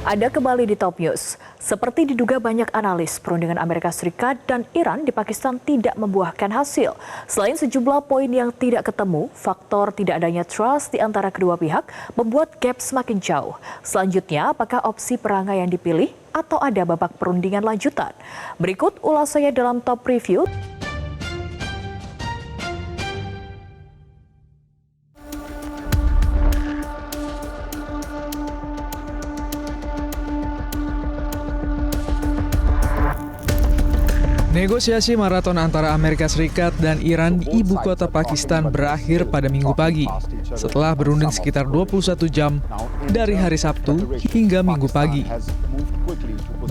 Ada kembali di Top News. Seperti diduga banyak analis, perundingan Amerika Serikat dan Iran di Pakistan tidak membuahkan hasil. Selain sejumlah poin yang tidak ketemu, faktor tidak adanya trust di antara kedua pihak membuat gap semakin jauh. Selanjutnya, apakah opsi perangai yang dipilih atau ada babak perundingan lanjutan? Berikut ulasannya dalam Top Review. Negosiasi maraton antara Amerika Serikat dan Iran di ibu kota Pakistan berakhir pada Minggu pagi, setelah berunding sekitar 21 jam dari hari Sabtu hingga Minggu pagi.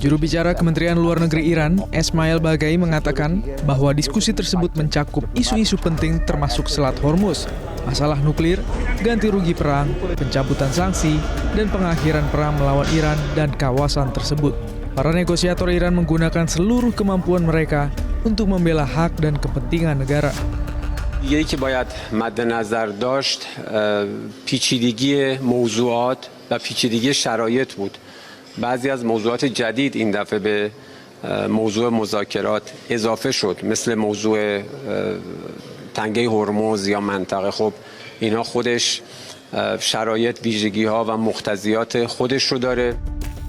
Juru bicara Kementerian Luar Negeri Iran, Esmail Baghai, mengatakan bahwa diskusi tersebut mencakup isu-isu penting termasuk Selat Hormuz, masalah nuklir, ganti rugi perang, pencabutan sanksi, dan pengakhiran perang melawan Iran dan kawasan tersebut. Para negosiator Iran menggunakan seluruh kemampuan mereka untuk membela hak dan kepentingan negara. دیگه‌ای که باید مد نظر داشت پیچیدگی موضوعات و پیچیدگی شرایط بود. بعضی از موضوعات جدید این دفعه به موضوع مذاکرات اضافه شد، مثل موضوع تنگه هرمز یا منطقه. خب اینا خودش شرایط، ویژگی‌ها و مقتضیات خودش رو داره.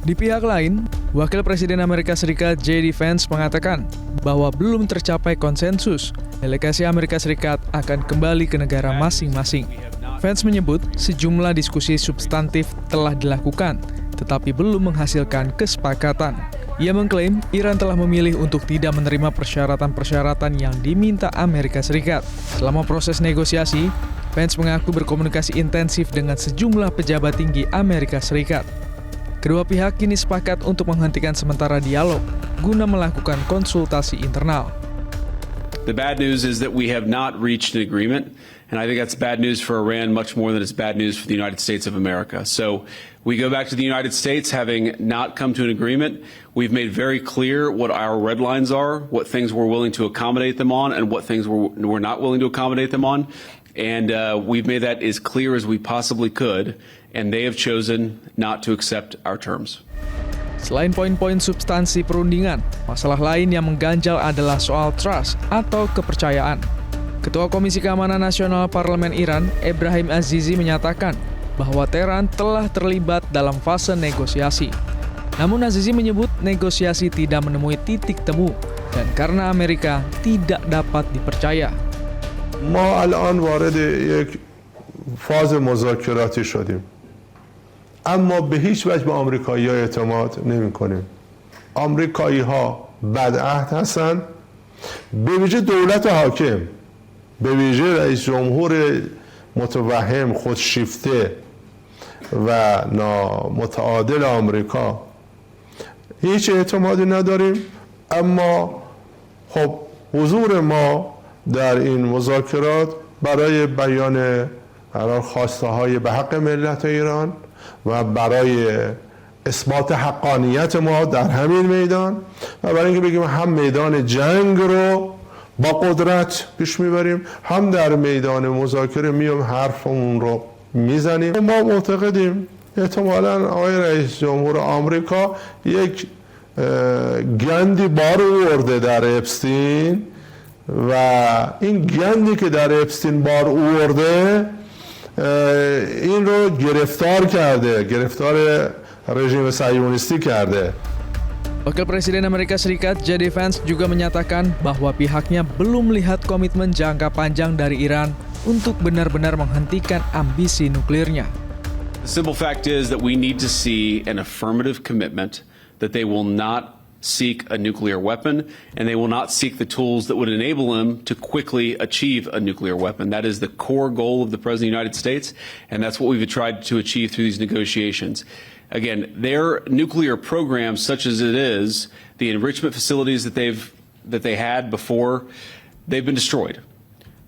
Di pihak lain, Wakil Presiden Amerika Serikat J.D. Vance mengatakan bahwa belum tercapai konsensus. Delegasi Amerika Serikat akan kembali ke negara masing-masing. Vance menyebut sejumlah diskusi substantif telah dilakukan, tetapi belum menghasilkan kesepakatan. Ia mengklaim Iran telah memilih untuk tidak menerima persyaratan-persyaratan yang diminta Amerika Serikat. Selama proses negosiasi, Vance mengaku berkomunikasi intensif dengan sejumlah pejabat tinggi Amerika Serikat. Kedua pihak kini sepakat untuk menghentikan sementara dialog guna melakukan konsultasi internal. The bad news is that we have not reached an agreement, and I think that's bad news for Iran much more than it's bad news for the United States of America. So we go back to the United States having not come to an agreement. We've made very clear what our red lines are, what things we're willing to accommodate them on, and what things we're not willing to accommodate them on. And we've made that as clear as we possibly could, and they have chosen not to accept our terms. Selain poin-poin substansi perundingan, masalah lain yang mengganjal adalah soal trust atau kepercayaan. Ketua Komisi Keamanan Nasional Parlemen Iran, Ebrahim Azizi, menyatakan bahwa Teheran telah terlibat dalam fase negosiasi. Namun Azizi menyebut negosiasi tidak menemui titik temu dan karena Amerika tidak dapat dipercaya. ما الان وارد یک فاز مذاکراتی شدیم، اما به هیچ وجه به آمریکایی‌ها اعتماد نمی‌کنیم. آمریکایی‌ها بدعهد هستند، به ویژه دولت حاکم، به ویژه رئیس جمهور متوهم، خودشیفته و نامتعادل آمریکا هیچ اعتمادی نداریم. اما خب حضور ما در این مذاکرات برای بیان خواسته های به حق ملت ایران و برای اثبات حقانیت ما در همین میدان و برای اینکه بگیم هم میدان جنگ رو با قدرت پیش میبریم، هم در میدان مذاکره میام حرفمون رو میزنیم. ما معتقدیم احتمالاً آقای رئیس جمهور آمریکا یک گندی بار آورده در اپستین و این گندی که در اپستین بار آورده این رو گرفتار کرده، گرفتار rejim صهیونیستی کرده. Wakil Presiden Amerika Serikat J.D. Vance juga menyatakan bahwa pihaknya belum melihat komitmen jangka panjang dari Iran untuk benar-benar menghentikan ambisi nuklirnya. The simple fact is that we need to see an affirmative commitment that they will not seek a nuclear weapon, and they will not seek the tools that would enable them to quickly achieve a nuclear weapon. That is the core goal of the President of the United States, and that's what we've tried to achieve through these negotiations. Again, their nuclear program, such as it is, the enrichment facilities that they had before, they've been destroyed.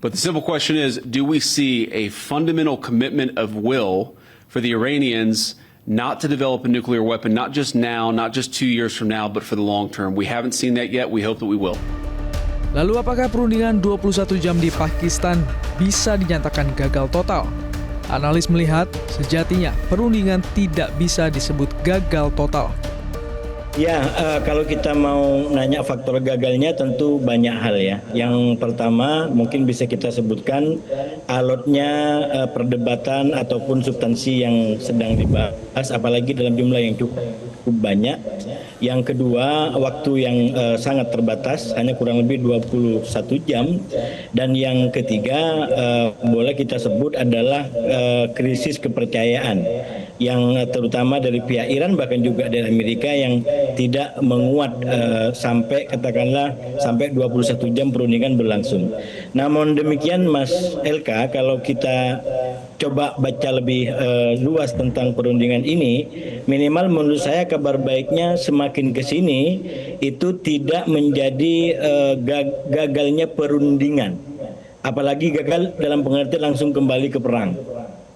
But the simple question is, do we see a fundamental commitment of will for the Iranians not to develop a nuclear weapon, not just now, not just 2 years from now, but for the long term? We haven't seen that yet. We hope that we will. Lalu apakah perundingan 21 jam di Pakistan bisa dinyatakan gagal total? Analis melihat sejatinya perundingan tidak bisa disebut gagal total. Ya, kalau kita mau nanya faktor gagalnya tentu banyak hal ya. Yang pertama mungkin bisa kita sebutkan alotnya perdebatan ataupun substansi yang sedang dibahas, apalagi dalam jumlah yang cukup banyak. Yang kedua, waktu yang sangat terbatas, hanya kurang lebih 21 jam. Dan yang ketiga, boleh kita sebut adalah krisis kepercayaan yang terutama dari pihak Iran bahkan juga dari Amerika yang tidak menguat sampai katakanlah sampai 21 jam perundingan berlangsung. Namun demikian Mas LK, kalau kita coba baca lebih luas tentang perundingan ini, minimal menurut saya kabar baiknya semakin ke sini itu tidak menjadi gagalnya perundingan. Apalagi gagal dalam pengertian langsung kembali ke perang.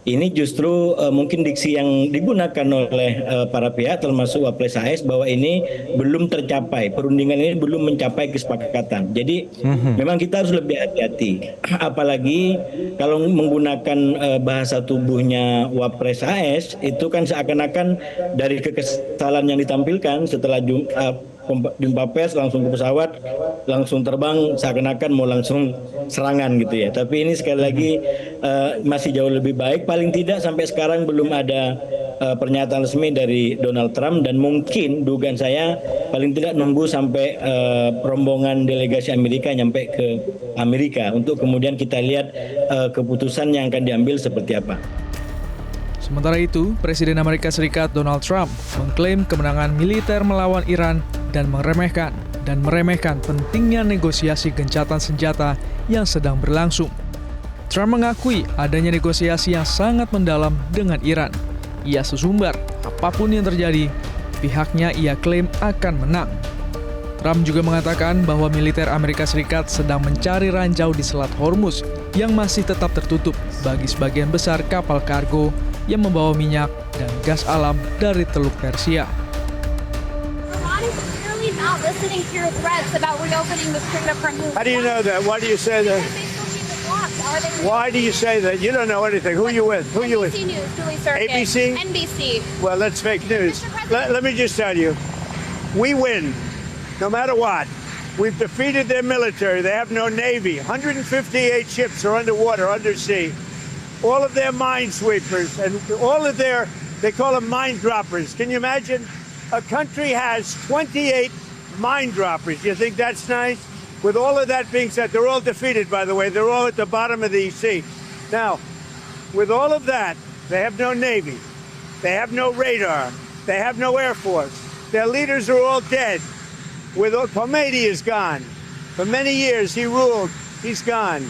Ini justru mungkin diksi yang digunakan oleh para pihak termasuk Wapres AS bahwa ini belum tercapai, perundingan ini belum mencapai kesepakatan. Jadi memang kita harus lebih hati-hati. Apalagi kalau menggunakan bahasa tubuhnya Wapres AS itu kan seakan-akan dari kekesalan yang ditampilkan setelah jumpa pers langsung ke pesawat, langsung terbang seakan-akan mau langsung serangan gitu ya. Tapi ini sekali lagi masih jauh lebih baik. Paling tidak sampai sekarang belum ada pernyataan resmi dari Donald Trump dan mungkin dugaan saya paling tidak nunggu sampai rombongan delegasi Amerika nyampe ke Amerika untuk kemudian kita lihat keputusan yang akan diambil seperti apa. Sementara itu, Presiden Amerika Serikat Donald Trump mengklaim kemenangan militer melawan Iran dan meremehkan pentingnya negosiasi gencatan senjata yang sedang berlangsung. Trump mengakui adanya negosiasi yang sangat mendalam dengan Iran. Ia sesumbar, apapun yang terjadi, pihaknya ia klaim akan menang. Trump juga mengatakan bahwa militer Amerika Serikat sedang mencari ranjau di Selat Hormuz yang masih tetap tertutup bagi sebagian besar kapal kargo yang membawa minyak dan gas alam dari Teluk Persia. Not listening to your threats about reopening the Strait of Hormuz. How do you know that? Why do you say that? Why do you say that? You don't know anything. Who are you with? Who are you with? NBC News, Julie Surkin. ABC? NBC. Well, that's fake news. Let me just tell you, we win, no matter what. We've defeated their military. They have no navy. 158 ships are underwater, undersea. All of their minesweepers and all of their, they call them mine droppers. Can you imagine? A country has 28 mine droppers. You think that's nice? With all of that being said, they're all defeated, by the way. They're all at the bottom of the sea. Now, with all of that, they have no navy. They have no radar. They have no air force. Their leaders are all dead. Khomeini is gone. For many years, he ruled. He's gone.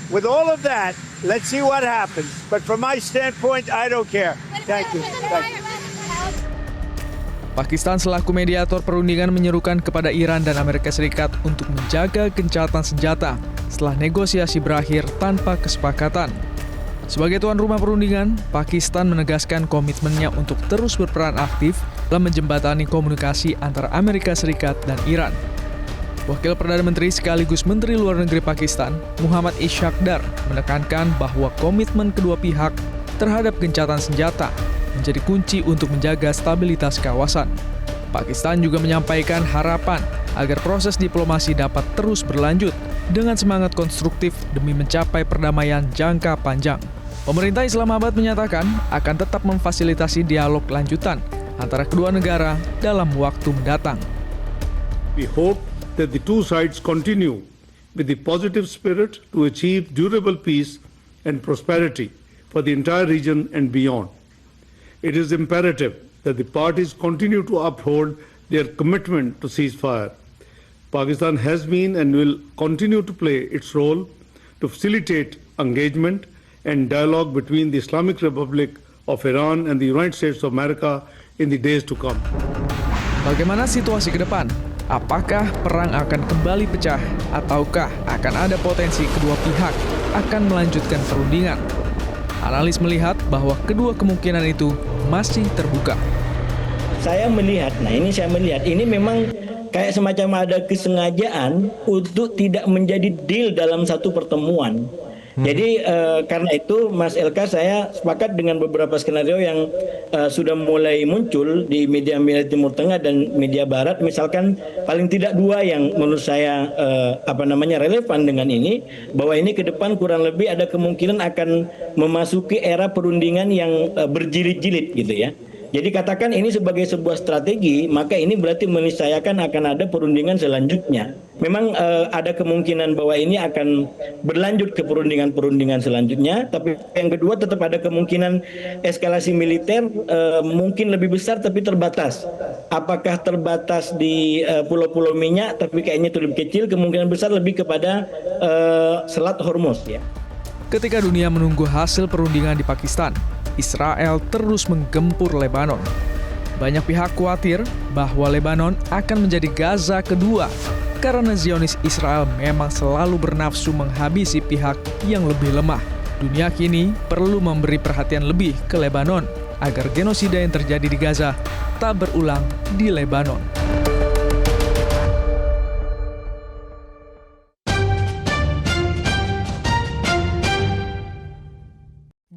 With all of that, let's see what happens. But from my standpoint, I don't care. Thank you. Thank you. Pakistan selaku mediator perundingan menyerukan kepada Iran dan Amerika Serikat untuk menjaga gencatan senjata setelah negosiasi berakhir tanpa kesepakatan. Sebagai tuan rumah perundingan, Pakistan menegaskan komitmennya untuk terus berperan aktif dalam menjembatani komunikasi antara Amerika Serikat dan Iran. Wakil Perdana Menteri sekaligus Menteri Luar Negeri Pakistan, Muhammad Ishaq Dar, menekankan bahwa komitmen kedua pihak terhadap gencatan senjata menjadi kunci untuk menjaga stabilitas kawasan. Pakistan juga menyampaikan harapan agar proses diplomasi dapat terus berlanjut dengan semangat konstruktif demi mencapai perdamaian jangka panjang. Pemerintah Islamabad menyatakan akan tetap memfasilitasi dialog lanjutan antara kedua negara dalam waktu mendatang. We hope that the two sides continue with the positive spirit to achieve durable peace and prosperity for the entire region and beyond. It is imperative that the parties continue to uphold their commitment to ceasefire. Pakistan has been and will continue to play its role to facilitate engagement and dialogue between the Islamic Republic of Iran and the United States of America in the days to come. Bagaimana situasi ke depan? Apakah perang akan kembali pecah ataukah akan ada potensi kedua pihak akan melanjutkan perundingan? Analis melihat bahwa kedua kemungkinan itu masih terbuka. Saya melihat ini memang kayak semacam ada kesengajaan untuk tidak menjadi deal dalam satu pertemuan. Jadi karena itu Mas Elka, saya sepakat dengan beberapa skenario yang sudah mulai muncul di media-media Timur Tengah dan media Barat. Misalkan paling tidak dua yang menurut saya relevan dengan ini, bahwa ini ke depan kurang lebih ada kemungkinan akan memasuki era perundingan yang berjilid-jilid gitu ya. Jadi katakan ini sebagai sebuah strategi, maka ini berarti meniscayakan akan ada perundingan selanjutnya. Memang ada kemungkinan bahwa ini akan berlanjut ke perundingan selanjutnya, tapi yang kedua tetap ada kemungkinan eskalasi militer mungkin lebih besar tapi terbatas. Apakah terbatas di pulau-pulau minyak, tapi kayaknya itu lebih kecil, kemungkinan besar lebih kepada Selat Hormuz ya. Ketika dunia menunggu hasil perundingan di Pakistan, Israel terus menggempur Lebanon. Banyak pihak khawatir bahwa Lebanon akan menjadi Gaza kedua karena Zionis Israel memang selalu bernafsu menghabisi pihak yang lebih lemah. Dunia kini perlu memberi perhatian lebih ke Lebanon agar genosida yang terjadi di Gaza tak berulang di Lebanon.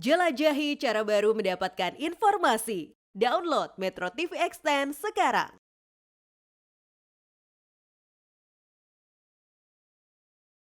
Jelajahi cara baru mendapatkan informasi. Download Metro TV Extend sekarang.